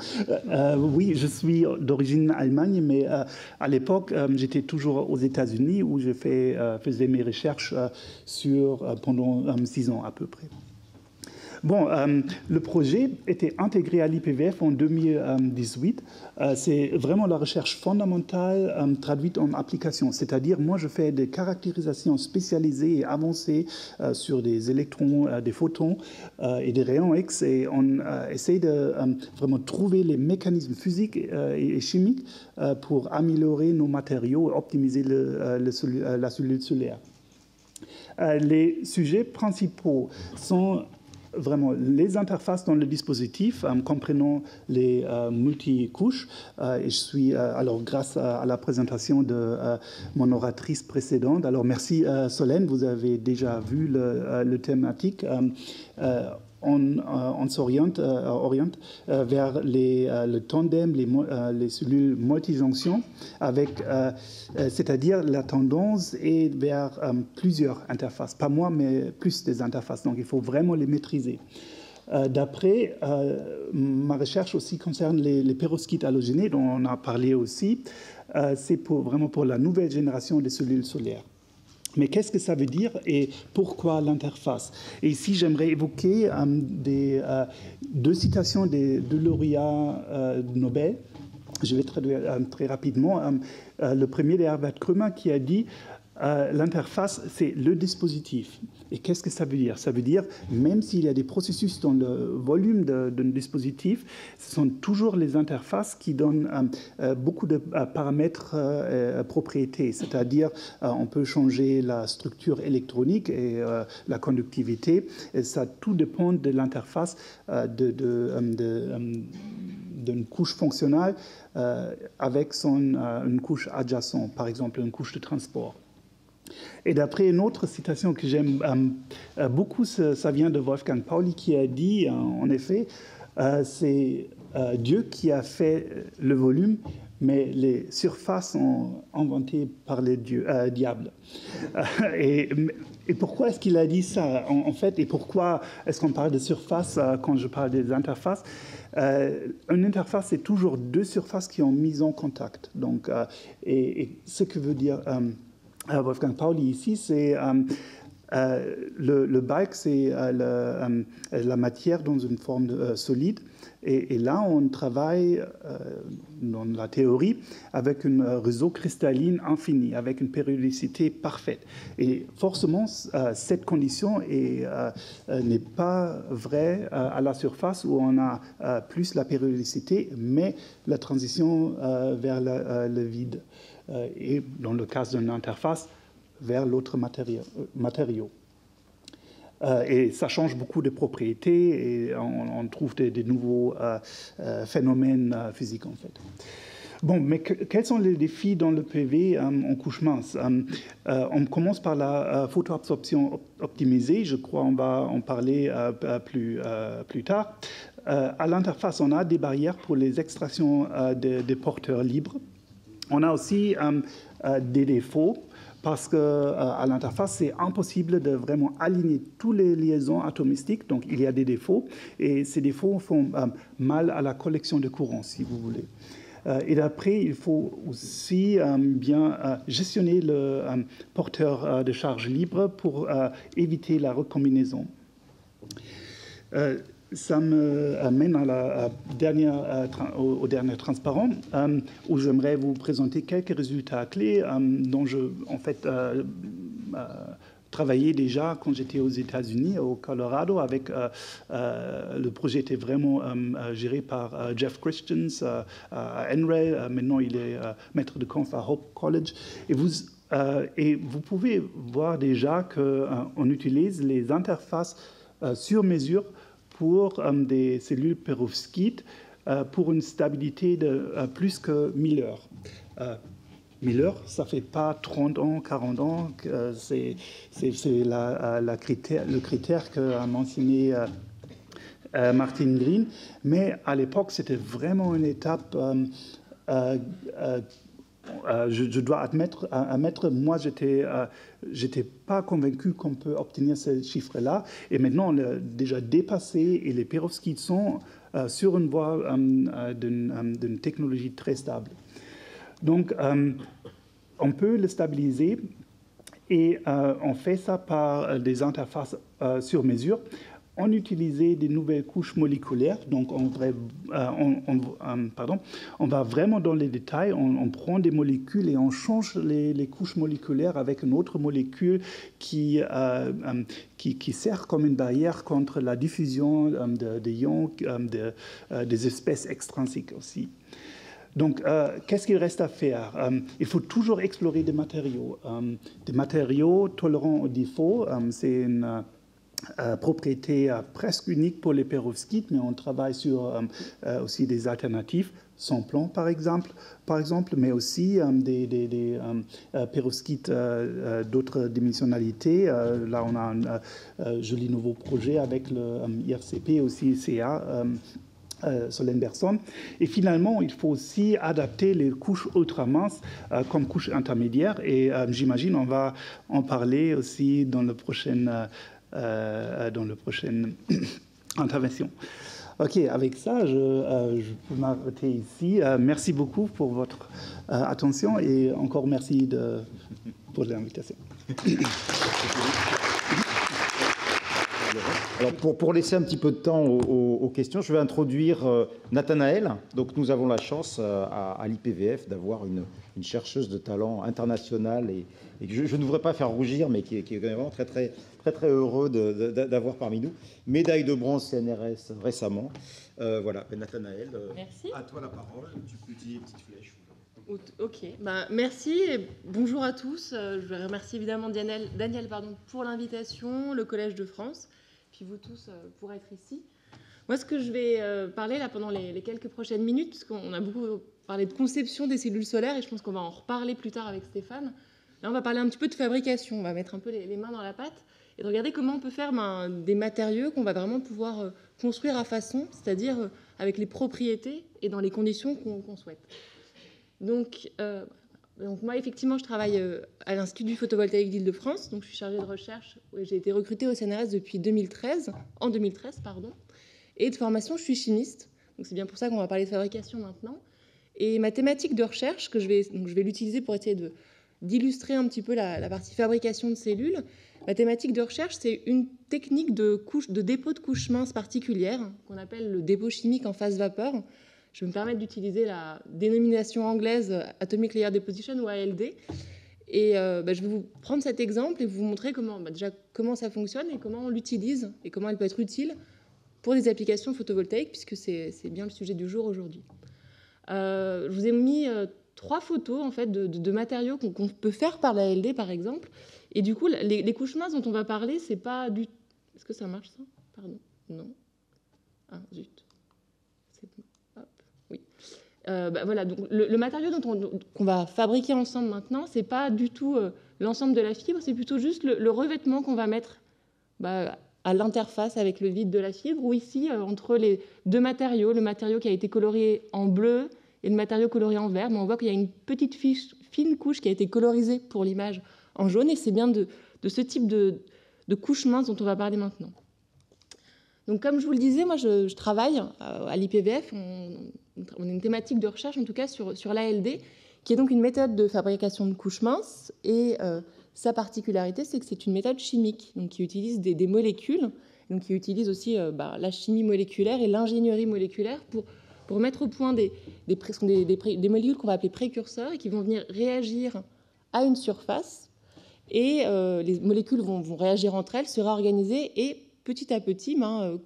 Oui, je suis d'origine allemande, mais à l'époque, j'étais toujours aux États-Unis où je faisais mes recherches pendant 6 ans à peu près. Bon, le projet était intégré à l'IPVF en 2018. C'est vraiment la recherche fondamentale traduite en application. C'est-à-dire, moi, je fais des caractérisations spécialisées et avancées sur des électrons, des photons et des rayons X. Et on essaie de vraiment trouver les mécanismes physiques et chimiques pour améliorer nos matériaux et optimiser la cellule solaire. Les sujets principaux sont vraiment les interfaces dans le dispositif, comprenant les multicouches. Et je suis, alors, grâce à la présentation de mon oratrice précédente, alors merci Solène, vous avez déjà vu le thématique. On s'oriente vers le tandem, les cellules multijonctions, c'est-à-dire la tendance est vers plusieurs interfaces, pas moins, mais plus des interfaces. Donc, il faut vraiment les maîtriser. D'après, ma recherche aussi concerne les perovskites halogénés, dont on a parlé aussi. C'est vraiment pour la nouvelle génération des cellules solaires. Mais qu'est-ce que ça veut dire et pourquoi l'interface? Et ici, j'aimerais évoquer deux citations de lauréats Nobel. Je vais traduire très rapidement. Le premier est Herbert Krömer qui a dit l'interface, c'est le dispositif. Et qu'est-ce que ça veut dire? Ça veut dire, même s'il y a des processus dans le volume d'un dispositif, ce sont toujours les interfaces qui donnent beaucoup de paramètres propriétés. C'est-à-dire, on peut changer la structure électronique et la conductivité. Et ça, tout dépend de l'interface d'une couche fonctionnelle avec une couche adjacente, par exemple une couche de transport. Et d'après une autre citation que j'aime beaucoup, ça vient de Wolfgang Pauli qui a dit, en effet, c'est Dieu qui a fait le volume, mais les surfaces sont inventées par les diables. Et pourquoi est-ce qu'il a dit ça, en fait, et pourquoi est-ce qu'on parle de surface quand je parle des interfaces? Une interface, c'est toujours deux surfaces qui ont mis en contact. Donc, et ce que veut dire Wolfgang Pauli ici, c'est le bulk, c'est la matière dans une forme solide. Et là, on travaille dans la théorie avec un réseau cristalline infini, avec une périodicité parfaite. Et forcément, cette condition n'est pas vraie à la surface où on a plus la périodicité, mais la transition vers le vide. Et dans le cas d'une interface, vers l'autre matériau. Et ça change beaucoup de propriétés et on trouve des nouveaux phénomènes physiques, en fait. Bon, mais quels sont les défis dans le PV en couche mince? On commence par la photoabsorption optimisée. Je crois qu'on va en parler plus tard. À l'interface, on a des barrières pour les extractions des porteurs libres. On a aussi des défauts parce qu'à l'interface, c'est impossible de vraiment aligner toutes les liaisons atomistiques. Donc, il y a des défauts. Et ces défauts font mal à la collection de courant, si vous voulez. Et d'après, il faut aussi bien gestionner le porteur de charge libre pour éviter la recombinaison. Ça me amène à au dernier transparent, où j'aimerais vous présenter quelques résultats clés dont je, en fait, travaillé déjà quand j'étais aux États-Unis, au Colorado, avec le projet était vraiment géré par Jeff Christians à NREL. Maintenant, il est maître de conf à Hope College. Et vous pouvez voir déjà qu'on utilise les interfaces sur mesure pour des cellules perovskites pour une stabilité de plus que 1000 heures. 1000 heures, ça ne fait pas 30 ans, 40 ans, c'est le critère qu'a mentionné Martin Green. Mais à l'époque, c'était vraiment une étape, je dois admettre, moi, j'étais pas convaincu qu'on peut obtenir ces chiffres-là. Et maintenant, on l'a déjà dépassé et les perovskites sont sur une voie d'une technologie très stable. Donc, on peut le stabiliser et on fait ça par des interfaces sur mesure. on utilisait des nouvelles couches moléculaires, donc on va vraiment dans les détails, on prend des molécules et on change les couches moléculaires avec une autre molécule qui sert comme une barrière contre la diffusion des ions des espèces extrinsiques aussi. Donc, qu'est-ce qu'il reste à faire? Il faut toujours explorer des matériaux tolérants au défaut. C'est une propriété presque unique pour les perovskites, mais on travaille sur aussi des alternatives, sans plomb par exemple, mais aussi des perovskites d'autres dimensionnalités. Là, on a un joli nouveau projet avec le IRCP, aussi CA. Solène Berson. Et finalement, il faut aussi adapter les couches ultraminces comme couches intermédiaires. Et j'imagine on va en parler aussi dans la prochaine intervention. OK, avec ça, je peux m'arrêter ici. Merci beaucoup pour votre attention et encore merci pour l'invitation. Alors pour laisser un petit peu de temps aux questions, je vais introduire Nathanaël. Donc nous avons la chance à l'IPVF d'avoir une chercheuse de talent internationale et que je ne voudrais pas faire rougir, mais qui est vraiment très heureux d'avoir parmi nous. Médaille de bronze CNRS récemment. Voilà, Nathanaël, merci. À toi la parole. Tu peux utiliser une petite flèche. Ok, merci et bonjour à tous. Je veux remercier évidemment Daniel pour l'invitation, le Collège de France, puis vous tous pour être ici. Moi, ce que je vais parler là pendant les quelques prochaines minutes, puisqu'on a beaucoup parlé de conception des cellules solaires et je pense qu'on va en reparler plus tard avec Stéphane. Là, on va parler un petit peu de fabrication, on va mettre un peu les mains dans la pâte et de regarder comment on peut faire des matériaux qu'on va vraiment pouvoir construire à façon, c'est-à-dire avec les propriétés et dans les conditions qu'on souhaite. Donc moi, effectivement, je travaille à l'Institut du photovoltaïque d'Île-de-France. Donc, je suis chargée de recherche. J'ai été recrutée au CNRS depuis 2013. Et de formation, je suis chimiste. Donc, c'est bien pour ça qu'on va parler de fabrication maintenant. Et ma thématique de recherche, que je vais l'utiliser pour essayer d'illustrer un petit peu la partie fabrication de cellules. Ma thématique de recherche, c'est une technique de dépôt de couches minces particulière, qu'on appelle le dépôt chimique en phase vapeur. Je vais me permettre d'utiliser la dénomination anglaise Atomic Layer Deposition ou ALD. Et je vais vous prendre cet exemple et vous montrer comment ça fonctionne et comment on l'utilise et comment elle peut être utile pour des applications photovoltaïques, puisque c'est bien le sujet du jour aujourd'hui. Je vous ai mis 3 photos en fait, de matériaux qu'on peut faire par l'ALD, par exemple. Et du coup, les couches minces dont on va parler, c'est pas du... Est-ce que ça marche, ça? Pardon. Non. Ah, zut. Oui. Voilà, donc le matériau qu'on va fabriquer ensemble maintenant, c'est pas du tout l'ensemble de la fibre, c'est plutôt juste le revêtement qu'on va mettre à l'interface avec le vide de la fibre, ou ici, entre les deux matériaux, le matériau qui a été colorié en bleu et le matériau colorié en vert, mais on voit qu'il y a une petite fine couche qui a été colorisée pour l'image en jaune, et c'est bien de ce type de couche mince dont on va parler maintenant. Donc, comme je vous le disais, moi, je travaille à l'IPVF. On a une thématique de recherche, en tout cas, sur l'ALD, qui est donc une méthode de fabrication de couches minces. Et sa particularité, c'est que c'est une méthode chimique, donc qui utilise des molécules, donc qui utilise aussi la chimie moléculaire et l'ingénierie moléculaire pour mettre au point des molécules qu'on va appeler précurseurs et qui vont venir réagir à une surface. Et les molécules vont réagir entre elles, se réorganiser et petit à petit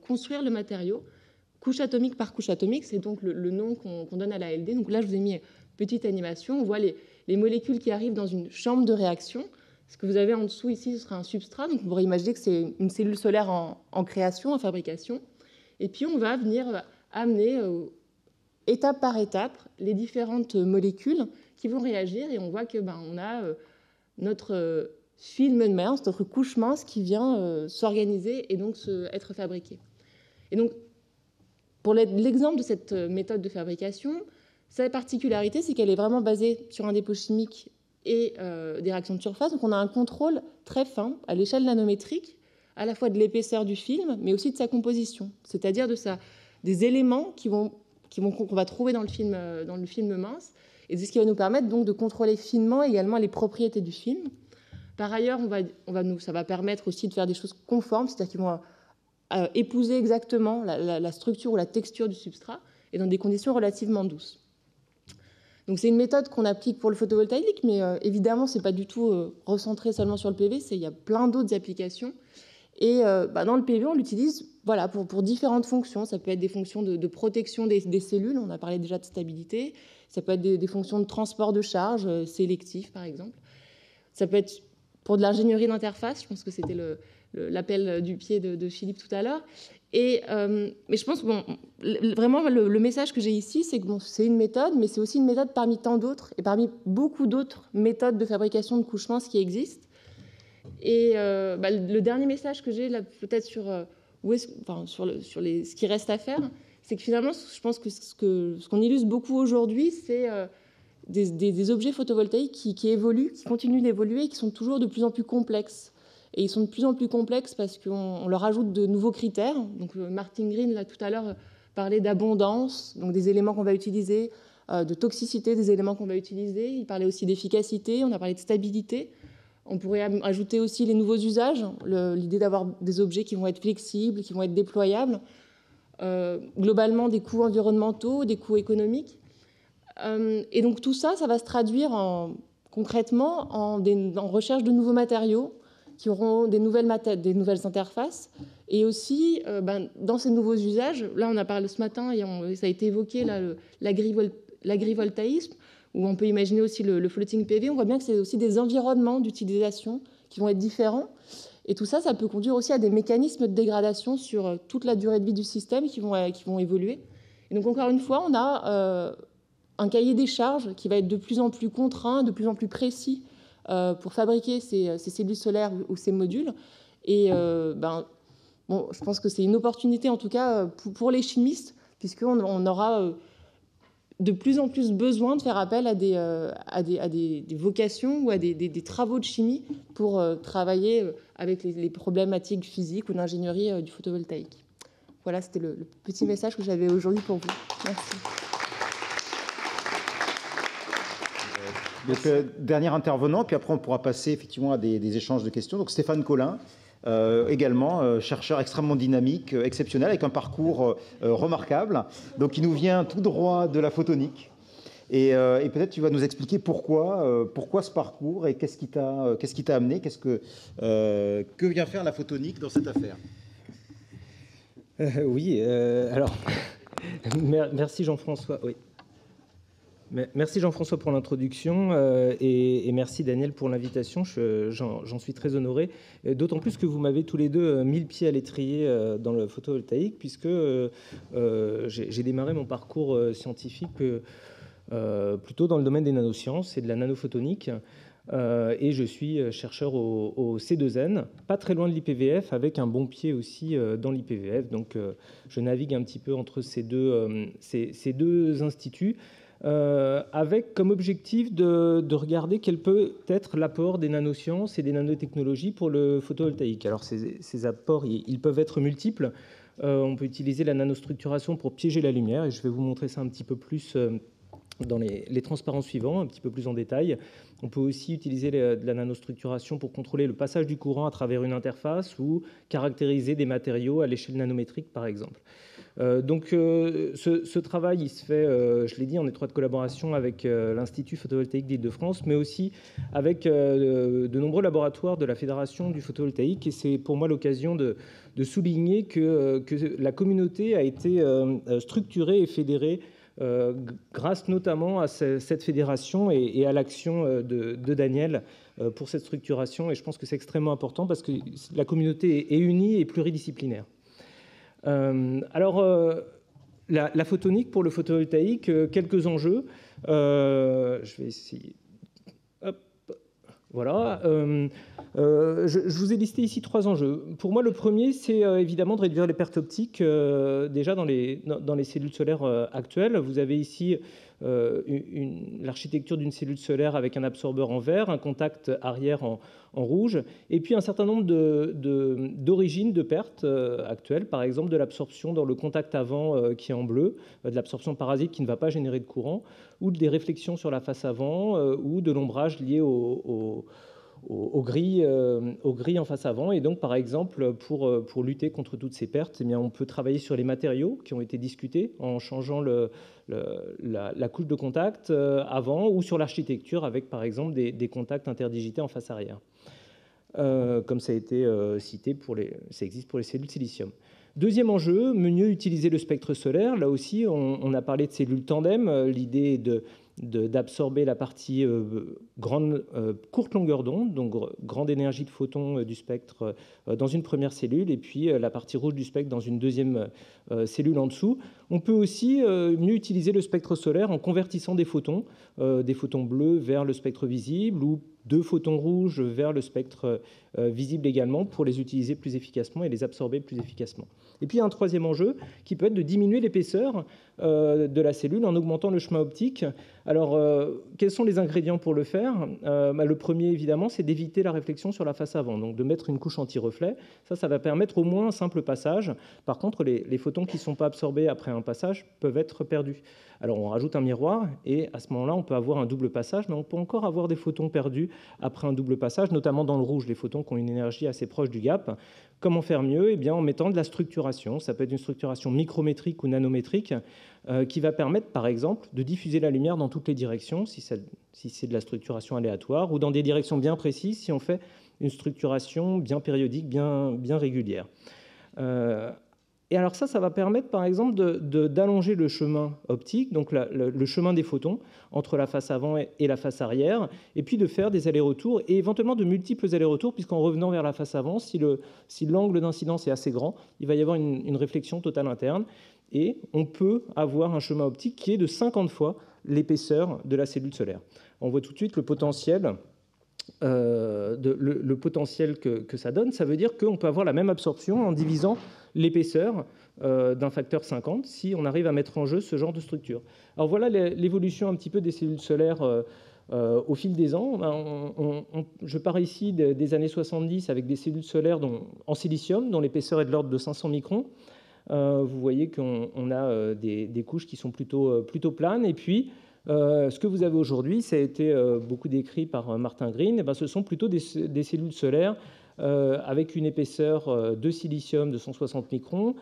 construire le matériau, couche atomique par couche atomique. C'est donc le nom qu'on donne à l'ALD. Donc là, je vous ai mis une petite animation. On voit les molécules qui arrivent dans une chambre de réaction. Ce que vous avez en dessous ici, ce sera un substrat. Donc on pourrait imaginer que c'est une cellule solaire en création, en fabrication. Et puis on va venir amener étape par étape les différentes molécules qui vont réagir. Et on voit que on a notre film mince, notre couche mince qui vient s'organiser et donc être fabriquée. Et donc, pour l'exemple de cette méthode de fabrication, sa particularité, c'est qu'elle est vraiment basée sur un dépôt chimique et des réactions de surface. Donc, on a un contrôle très fin, à l'échelle nanométrique, à la fois de l'épaisseur du film, mais aussi de sa composition, c'est-à-dire des éléments qu'on va trouver dans le film mince, et c'est ce qui va nous permettre donc de contrôler finement également les propriétés du film. Par ailleurs, ça va permettre aussi de faire des choses conformes, c'est-à-dire qu'ils vont épouser exactement la structure ou la texture du substrat et dans des conditions relativement douces. Donc c'est une méthode qu'on applique pour le photovoltaïque, mais évidemment, ce n'est pas du tout recentré seulement sur le PV, il y a plein d'autres applications. Et dans le PV, on l'utilise voilà, pour différentes fonctions. Ça peut être des fonctions de protection des cellules, on a parlé déjà de stabilité. Ça peut être des fonctions de transport de charge, sélectif par exemple. Ça peut être pour de l'ingénierie d'interface, je pense que c'était l'appel du pied de Philippe tout à l'heure. Mais je pense que vraiment le message que j'ai ici, c'est que c'est une méthode, mais c'est aussi une méthode parmi tant d'autres et parmi beaucoup d'autres méthodes de fabrication de couches minces qui existent. Et le dernier message que j'ai là, peut-être sur, ce qui reste à faire, c'est que finalement, je pense que ce qu'on illustre beaucoup aujourd'hui, c'est des objets photovoltaïques qui évoluent, qui continuent d'évoluer et qui sont toujours de plus en plus complexes. Et ils sont de plus en plus complexes parce qu'on leur ajoute de nouveaux critères. Donc Martin Green, là, tout à l'heure, parlait d'abondance, donc des éléments qu'on va utiliser, de toxicité des éléments qu'on va utiliser. Il parlait aussi d'efficacité, on a parlé de stabilité. On pourrait ajouter aussi les nouveaux usages, l'idée d'avoir des objets qui vont être flexibles, qui vont être déployables, globalement des coûts environnementaux, des coûts économiques. Et donc tout ça, ça va se traduire concrètement en recherche de nouveaux matériaux qui auront des nouvelles interfaces. Et aussi, dans ces nouveaux usages, là on a parlé ce matin, et ça a été évoqué, l'agrivoltaïsme, où on peut imaginer aussi le floating PV, on voit bien que c'est aussi des environnements d'utilisation qui vont être différents. Et tout ça, ça peut conduire aussi à des mécanismes de dégradation sur toute la durée de vie du système qui vont évoluer. Et donc, encore une fois, on a un cahier des charges qui va être de plus en plus contraint, de plus en plus précis pour fabriquer ces cellules solaires ou ces modules. Et je pense que c'est une opportunité, en tout cas, pour les chimistes, puisqu'on aura de plus en plus besoin de faire appel à des vocations ou à des travaux de chimie pour travailler avec les problématiques physiques ou d'ingénierie du photovoltaïque. Voilà, c'était le petit message que j'avais aujourd'hui pour vous. Merci. Donc, dernier intervenant, puis après on pourra passer effectivement à des échanges de questions. Donc Stéphane Collin, également chercheur extrêmement dynamique, exceptionnel, avec un parcours remarquable. Donc il nous vient tout droit de la photonique. Et peut-être tu vas nous expliquer pourquoi ce parcours et qu'est-ce qui t'a amené, que vient faire la photonique dans cette affaire. Oui, alors, merci Jean-François. Oui. Merci Jean-François pour l'introduction et merci Daniel pour l'invitation. J'en suis très honoré, d'autant plus que vous m'avez tous les deux mis le pied à l'étrier dans le photovoltaïque, puisque j'ai démarré mon parcours scientifique plutôt dans le domaine des nanosciences et de la nanophotonique. Et je suis chercheur au C2N, pas très loin de l'IPVF, avec un bon pied aussi dans l'IPVF. Donc je navigue un petit peu entre ces deux instituts. Avec comme objectif de regarder quel peut être l'apport des nanosciences et des nanotechnologies pour le photovoltaïque. Alors ces apports, ils peuvent être multiples. On peut utiliser la nanostructuration pour piéger la lumière, et je vais vous montrer ça un petit peu plus dans les transparents suivants, un petit peu plus en détail. On peut aussi utiliser de la nanostructuration pour contrôler le passage du courant à travers une interface ou caractériser des matériaux à l'échelle nanométrique, par exemple. Donc ce travail, il se fait, je l'ai dit, en étroite collaboration avec l'Institut photovoltaïque d'Île-de-France, mais aussi avec de nombreux laboratoires de la Fédération du photovoltaïque. Et c'est pour moi l'occasion de souligner que la communauté a été structurée et fédérée grâce notamment à cette fédération et à l'action de Daniel pour cette structuration. Et je pense que c'est extrêmement important parce que la communauté est unie et pluridisciplinaire. Alors, la photonique pour le photovoltaïque, quelques enjeux. Je vais essayer. Hop, voilà. Je vous ai listé ici 3 enjeux. Pour moi, le premier, c'est évidemment de réduire les pertes optiques déjà dans les cellules solaires actuelles. Vous avez ici l'architecture d'une cellule solaire avec un absorbeur en vert, un contact arrière en rouge, et puis un certain nombre d'origines de pertes actuelles, par exemple de l'absorption dans le contact avant qui est en bleu, de l'absorption parasite qui ne va pas générer de courant, ou des réflexions sur la face avant, ou de l'ombrage lié au aux grilles en face avant. Et donc, par exemple, pour lutter contre toutes ces pertes, eh bien, on peut travailler sur les matériaux qui ont été discutés en changeant la couche de contact avant, ou sur l'architecture avec, par exemple, des contacts interdigités en face arrière. Comme ça a été cité, ça existe pour les cellules silicium. Deuxième enjeu, mieux utiliser le spectre solaire. Là aussi, on a parlé de cellules tandem. L'idée est d'absorber la partie courte longueur d'onde, donc grande énergie de photons du spectre dans une première cellule, et puis la partie rouge du spectre dans une deuxième cellule en dessous. On peut aussi mieux utiliser le spectre solaire en convertissant des photons bleus vers le spectre visible, ou 2 photons rouges vers le spectre visible également, pour les utiliser plus efficacement et les absorber plus efficacement. Et puis un troisième enjeu qui peut être de diminuer l'épaisseur de la cellule en augmentant le chemin optique. Alors, quels sont les ingrédients pour le faire? Le premier, évidemment, c'est d'éviter la réflexion sur la face avant, donc de mettre une couche anti-reflet. Ça va permettre au moins un simple passage. Par contre, les photons qui ne sont pas absorbés après un passage peuvent être perdus. Alors, on rajoute un miroir, et à ce moment-là, on peut avoir un double passage, mais on peut encore avoir des photons perdus après un double passage, notamment dans le rouge, les photons qui ont une énergie assez proche du gap. Comment faire mieux? Eh bien, en mettant de la structuration. Ça peut être une structuration micrométrique ou nanométrique, qui va permettre, par exemple, de diffuser la lumière dans toutes les directions, si c'est de la structuration aléatoire, ou dans des directions bien précises, si on fait une structuration bien périodique, bien régulière. Et alors ça va permettre, par exemple, d'allonger le chemin optique, donc le chemin des photons, entre la face avant et la face arrière, et puis de faire des allers-retours, et éventuellement de multiples allers-retours, puisqu'en revenant vers la face avant, si l'angle d'incidence est assez grand, il va y avoir une réflexion totale interne, et on peut avoir un chemin optique qui est de 50 fois l'épaisseur de la cellule solaire. On voit tout de suite le potentiel que ça donne. Ça veut dire qu'on peut avoir la même absorption en divisant l'épaisseur d'un facteur 50 si on arrive à mettre en jeu ce genre de structure. Alors voilà l'évolution un petit peu des cellules solaires au fil des ans. Je pars ici des années 70 avec des cellules solaires en silicium dont l'épaisseur est de l'ordre de 500 microns. Vous voyez qu'on a des couches qui sont plutôt planes, et puis ce que vous avez aujourd'hui, ça a été beaucoup décrit par Martin Green, et ce sont plutôt des cellules solaires avec une épaisseur de silicium de 160 microns,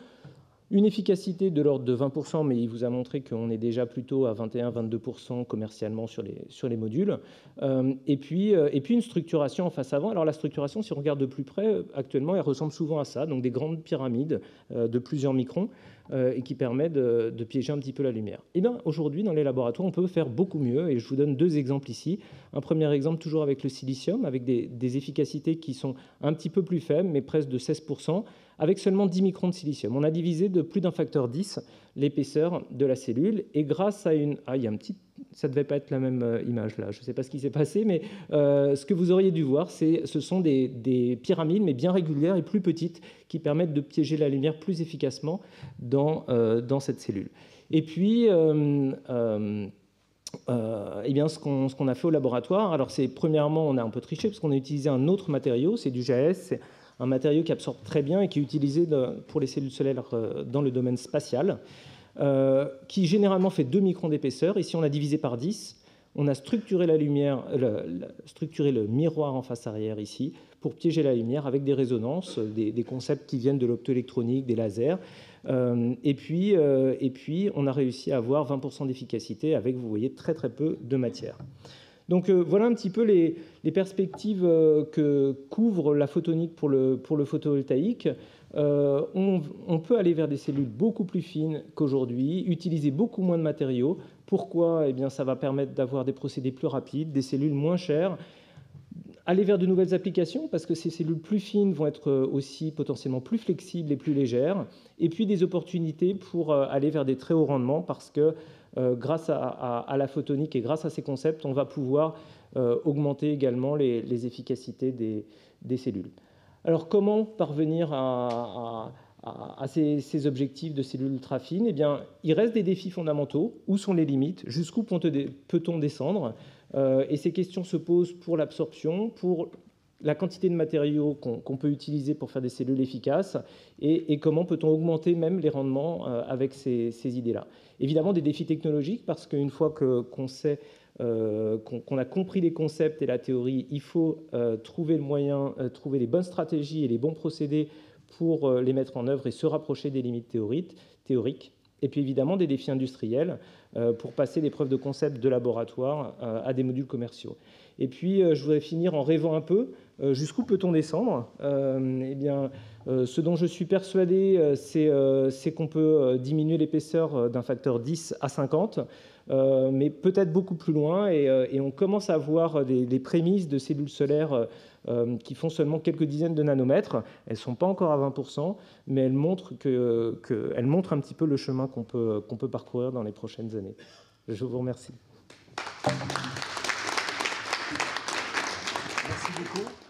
une efficacité de l'ordre de 20%, mais il vous a montré qu'on est déjà plutôt à 21-22% commercialement sur les modules, et puis une structuration en face avant. Alors la structuration, si on regarde de plus près, actuellement, elle ressemble souvent à ça, donc des grandes pyramides de plusieurs microns, et qui permet de piéger un petit peu la lumière. Et bien aujourd'hui, dans les laboratoires, on peut faire beaucoup mieux, et je vous donne 2 exemples ici. Un premier exemple, toujours avec le silicium, avec des efficacités qui sont un petit peu plus faibles, mais presque de 16%, avec seulement 10 microns de silicium. On a divisé de plus d'un facteur 10 l'épaisseur de la cellule, et grâce à une... Ah, il y a un petit... Ça ne devait pas être la même image là, je ne sais pas ce qui s'est passé, mais ce que vous auriez dû voir, ce sont des pyramides, mais bien régulières et plus petites, qui permettent de piéger la lumière plus efficacement dans cette cellule. Et puis, eh bien, ce qu'on a fait au laboratoire, alors c'est premièrement, on a un peu triché, parce qu'on a utilisé un autre matériau, c'est du GAS, c'est un matériau qui absorbe très bien et qui est utilisé pour les cellules solaires dans le domaine spatial, qui généralement fait 2 microns d'épaisseur. Ici, on a divisé par 10. On a structuré la lumière, structuré le miroir en face arrière ici, pour piéger la lumière avec des résonances, des concepts qui viennent de l'optoélectronique, des lasers. Et puis, on a réussi à avoir 20% d'efficacité avec, vous voyez, très très peu de matière. Donc voilà un petit peu les perspectives que couvre la photonique pour le photovoltaïque. On peut aller vers des cellules beaucoup plus fines qu'aujourd'hui, utiliser beaucoup moins de matériaux. Pourquoi? Eh bien, ça va permettre d'avoir des procédés plus rapides, des cellules moins chères, aller vers de nouvelles applications, parce que ces cellules plus fines vont être aussi potentiellement plus flexibles et plus légères, et puis des opportunités pour aller vers des très hauts rendements, parce que grâce à la photonique et grâce à ces concepts, on va pouvoir augmenter également les efficacités des cellules. Alors, comment parvenir à ces objectifs de cellules ultra fines? Eh bien, il reste des défis fondamentaux. Où sont les limites? Jusqu'où peut-on descendre? Et ces questions se posent pour l'absorption, pour la quantité de matériaux qu'on peut utiliser pour faire des cellules efficaces, et comment peut-on augmenter même les rendements avec ces idées-là. Évidemment, des défis technologiques, parce qu'une fois qu'on sait qu'on a compris les concepts et la théorie, il faut trouver le moyen, trouver les bonnes stratégies et les bons procédés pour les mettre en œuvre et se rapprocher des limites théoriques. Et puis évidemment des défis industriels pour passer des preuves de concept de laboratoire à des modules commerciaux. Et puis je voudrais finir en rêvant un peu. Jusqu'où peut-on descendre? Eh bien, ce dont je suis persuadé, c'est qu'on peut diminuer l'épaisseur d'un facteur 10 à 50, mais peut-être beaucoup plus loin. Et on commence à voir des prémices de cellules solaires qui font seulement quelques dizaines de nanomètres. Elles ne sont pas encore à 20%, mais elles montrent un petit peu le chemin qu'on peut parcourir dans les prochaines années. Je vous remercie. Merci beaucoup.